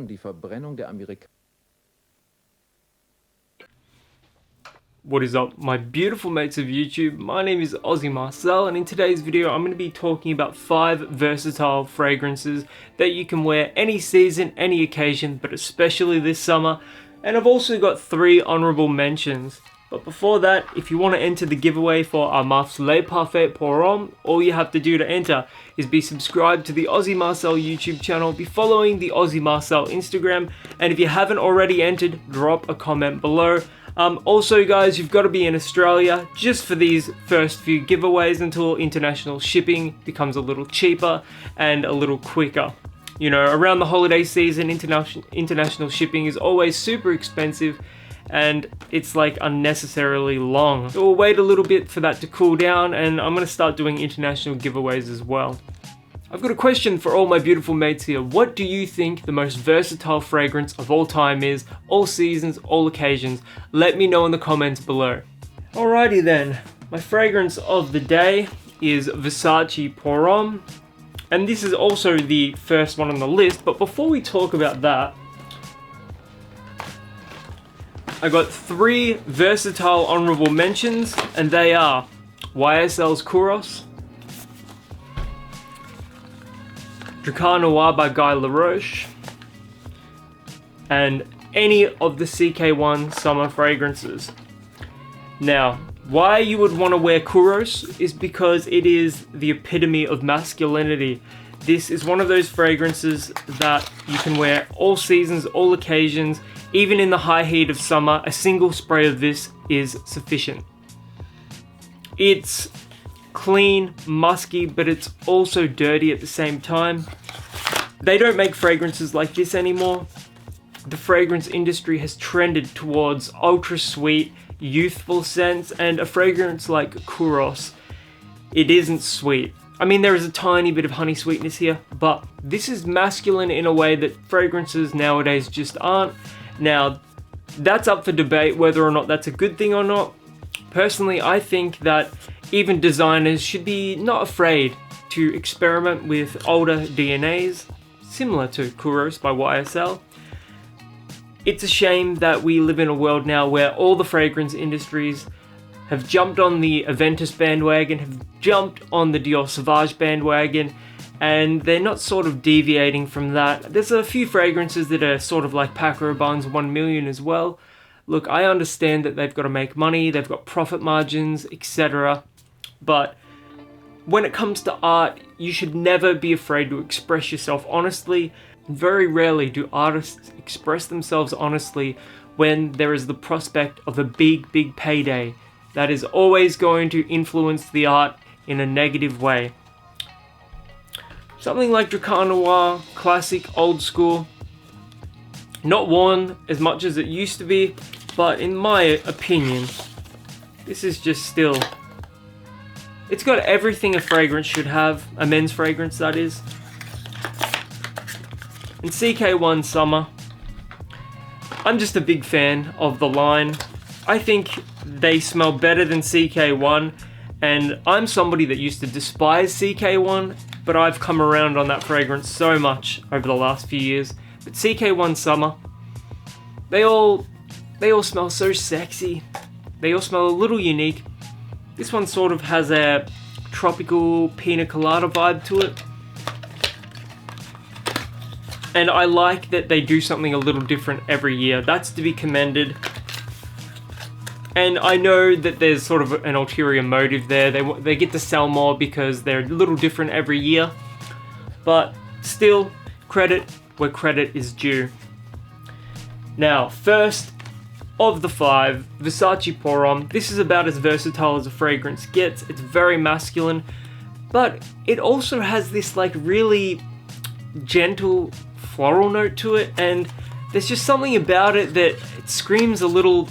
die Verbrennung der Amerikaner. What is up, my beautiful mates of YouTube? My name is Aussie Marcel, and in today's video I'm going to be talking about 5 versatile fragrances that you can wear any season, any occasion, but especially this summer. And I've also got 3 honorable mentions. But before that, if you want to enter the giveaway for our Marf's Le Parfait Pour Homme, all you have to do to enter is be subscribed to the Aussie Marcel YouTube channel, be following the Aussie Marcel Instagram, and if you haven't already entered, drop a comment below. Also guys, you've got to be in Australia just for these first few giveaways until international shipping becomes a little cheaper and a little quicker. You know, around the holiday season, international shipping is always super expensive and it's like unnecessarily long. So we'll wait a little bit for that to cool down, and I'm going to start doing international giveaways as well. I've got a question for all my beautiful mates here. What do you think the most versatile fragrance of all time is? All seasons, all occasions? Let me know in the comments below. Alrighty then, my fragrance of the day is Versace Pour Homme. And this is also the first one on the list, but before we talk about that, I got 3 versatile honorable mentions, and they are YSL's Kouros, Drakkar Noir by Guy Laroche, and any of the CK1 summer fragrances. Now, why you would want to wear Kouros is because it is the epitome of masculinity. This is one of those fragrances that you can wear all seasons, all occasions. Even in the high heat of summer, a single spray of this is sufficient. It's clean, musky, but it's also dirty at the same time. They don't make fragrances like this anymore. The fragrance industry has trended towards ultra sweet, youthful scents, and a fragrance like Kouros, it isn't sweet. I mean, there is a tiny bit of honey sweetness here, but this is masculine in a way that fragrances nowadays just aren't. Now, that's up for debate whether or not that's a good thing or not. Personally, I think that even designers should be not afraid to experiment with older DNAs, similar to Kouros by YSL. It's a shame that we live in a world now where all the fragrance industries have jumped on the Invictus bandwagon, have jumped on the Dior Sauvage bandwagon, and they're not sort of deviating from that. There's a few fragrances that are sort of like Paco Rabanne's 1 million as well. Look, I understand that they've got to make money, they've got profit margins, etc. But when it comes to art, you should never be afraid to express yourself honestly. Very rarely do artists express themselves honestly when there is the prospect of a big payday that is always going to influence the art in a negative way. Something like Drakkar Noir, classic, old school, not worn as much as it used to be, but in my opinion, this is just still, it's got everything a fragrance should have, a men's fragrance that is. And CK1 Summer, I'm just a big fan of the line. I think they smell better than CK1, and I'm somebody that used to despise CK1, but I've come around on that fragrance so much over the last few years. But CK1 Summer, they all smell so sexy. They all smell a little unique. This one sort of has a tropical pina colada vibe to it. And I like that they do something a little different every year. That's to be commended. And I know that there's sort of an ulterior motive there. They get to sell more because they're a little different every year. But still, credit where credit is due. Now, first of the 5, Versace Pour Homme. This is about as versatile as a fragrance gets. It's very masculine, but it also has this like really gentle floral note to it, and there's just something about it that it screams a little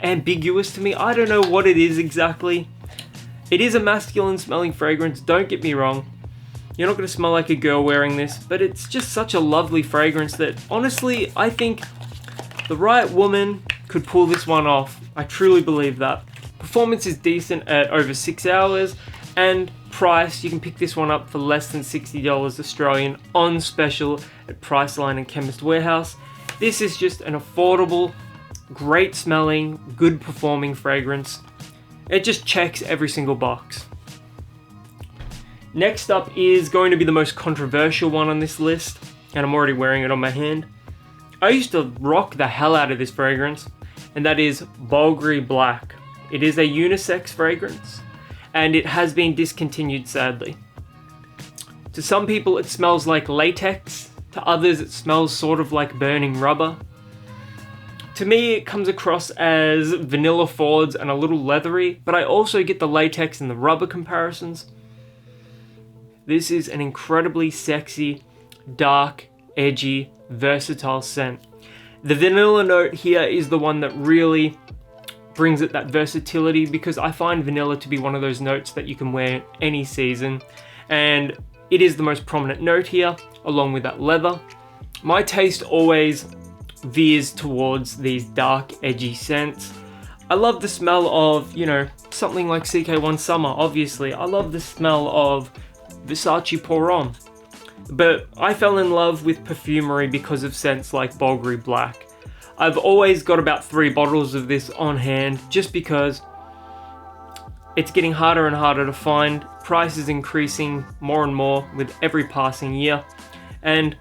ambiguous to me. I don't know what it is exactly. It is a masculine smelling fragrance, don't get me wrong. You're not going to smell like a girl wearing this, but it's just such a lovely fragrance that honestly, I think the right woman could pull this one off. I truly believe that. Performance is decent at over 6 hours, and price, you can pick this one up for less than $60 Australian on special at Priceline and Chemist Warehouse. This is just an affordable, great smelling, good performing fragrance. It just checks every single box. Next up is going to be the most controversial one on this list, and I'm already wearing it on my hand. I used to rock the hell out of this fragrance, and that is Bulgari Black. It is a unisex fragrance, and it has been discontinued sadly. To some people it smells like latex, to others it smells sort of like burning rubber. To me it comes across as vanilla forwards and a little leathery, but I also get the latex and the rubber comparisons. This is an incredibly sexy, dark, edgy, versatile scent. The vanilla note here is the one that really brings it that versatility, because I find vanilla to be one of those notes that you can wear any season, and it is the most prominent note here, along with that leather. My taste always veers towards these dark, edgy scents. I love the smell of, something like CK1 Summer, obviously. I love the smell of Versace Pour On. But I fell in love with perfumery because of scents like Bulgari Black. I've always got about 3 bottles of this on hand just because it's getting harder and harder to find. Price is increasing more and more with every passing year. And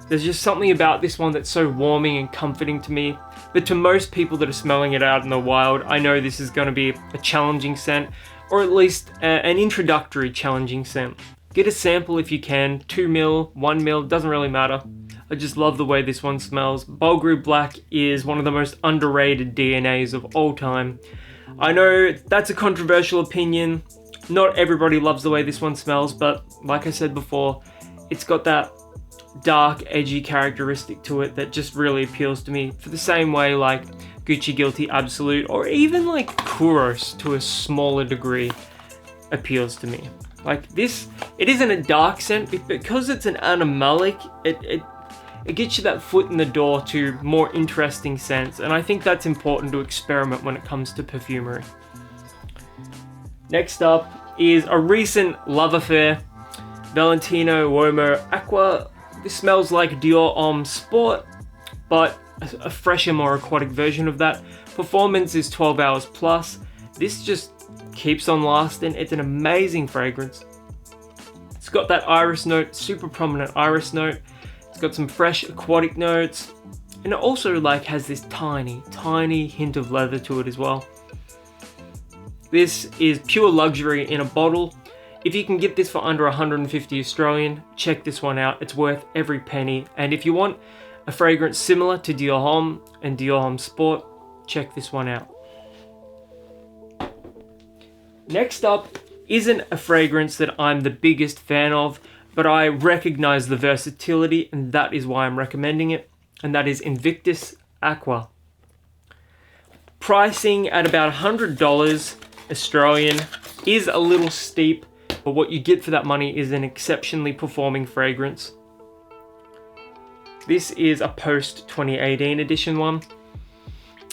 there's just something about this one that's so warming and comforting to me. But to most people that are smelling it out in the wild, I know this is going to be a challenging scent, or at least an introductory challenging scent. Get a sample if you can, 2 ml, 1 ml, doesn't really matter. I just love the way this one smells. Bulgari Black is one of the most underrated DNAs of all time. I know that's a controversial opinion. Not everybody loves the way this one smells, but like I said before, it's got that dark, edgy characteristic to it that just really appeals to me, for the same way like Gucci Guilty Absolute, or even like Kuros to a smaller degree, appeals to me. Like this, it isn't a dark scent, but because it's an animalic, it gets you that foot in the door to more interesting scents, and I think that's important to experiment when it comes to perfumery. Next up is a recent love affair, Valentino Womo Aqua. This smells like Dior Homme Sport, but a fresher, more aquatic version of that. Performance is 12 hours plus. This just keeps on lasting. It's an amazing fragrance. It's got that iris note, super prominent iris note. It's got some fresh aquatic notes, and it also has this tiny hint of leather to it as well. This is pure luxury in a bottle. If you can get this for under 150 Australian, check this one out. It's worth every penny. And if you want a fragrance similar to Dior Homme and Dior Homme Sport, check this one out. Next up isn't a fragrance that I'm the biggest fan of, but I recognize the versatility, and that is why I'm recommending it. And that is Invictus Aqua. Pricing at about $100 Australian is a little steep, but what you get for that money is an exceptionally performing fragrance. This is a post 2018 edition one.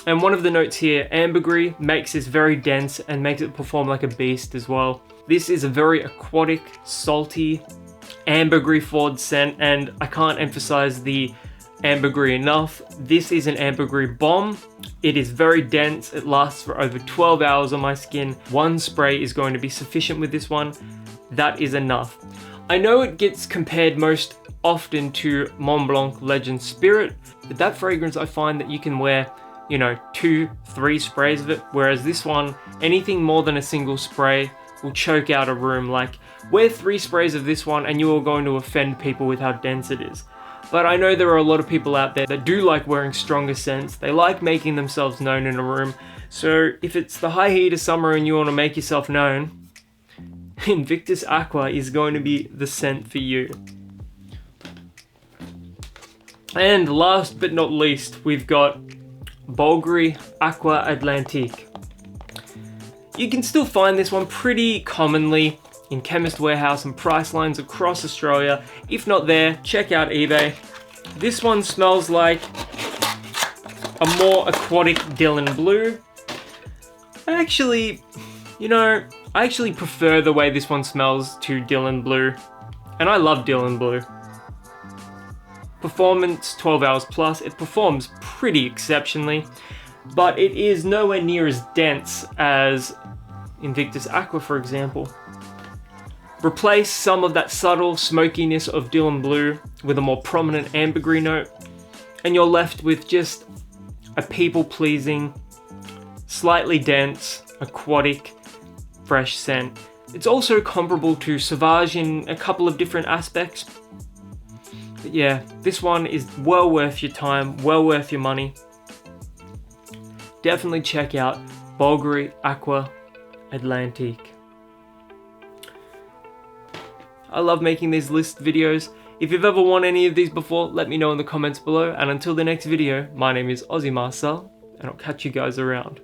And one of the notes here, ambergris, makes this very dense and makes it perform like a beast as well. This is a very aquatic, salty, ambergris forward scent, and I can't emphasize the ambergris enough. This is an ambergris bomb. It is very dense. It lasts for over 12 hours on my skin. One spray is going to be sufficient with this one. That is enough. I know it gets compared most often to Mont Blanc Legend Spirit, but that fragrance I find that you can wear 2-3 sprays of it, whereas this one, anything more than a single spray will choke out a room. Wear 3 sprays of this one and you are going to offend people with how dense it is. But I know there are a lot of people out there that do like wearing stronger scents. They like making themselves known in a room. So if it's the high heat of summer and you want to make yourself known, Invictus Aqua is going to be the scent for you. And last but not least, we've got Bulgari Aqua Atlantique. You can still find this one pretty commonly in Chemist Warehouse and Pricelines across Australia. If not there, check out eBay. This one smells like a more aquatic Dylan Blue. Actually, I I actually prefer the way this one smells to Dylan Blue, and I love Dylan Blue. Performance 12 hours plus, it performs pretty exceptionally, but it is nowhere near as dense as Invictus Aqua, for example. Replace some of that subtle smokiness of Dylan Blue with a more prominent ambergris note, and you're left with just a people-pleasing, slightly dense, aquatic, fresh scent. It's also comparable to Sauvage in a couple of different aspects. But yeah, this one is well worth your time, well worth your money. Definitely check out Bulgari Aqua Atlantique. I love making these list videos. If you've ever won any of these before, let me know in the comments below. And until the next video, my name is Aussie Marcel, and I'll catch you guys around.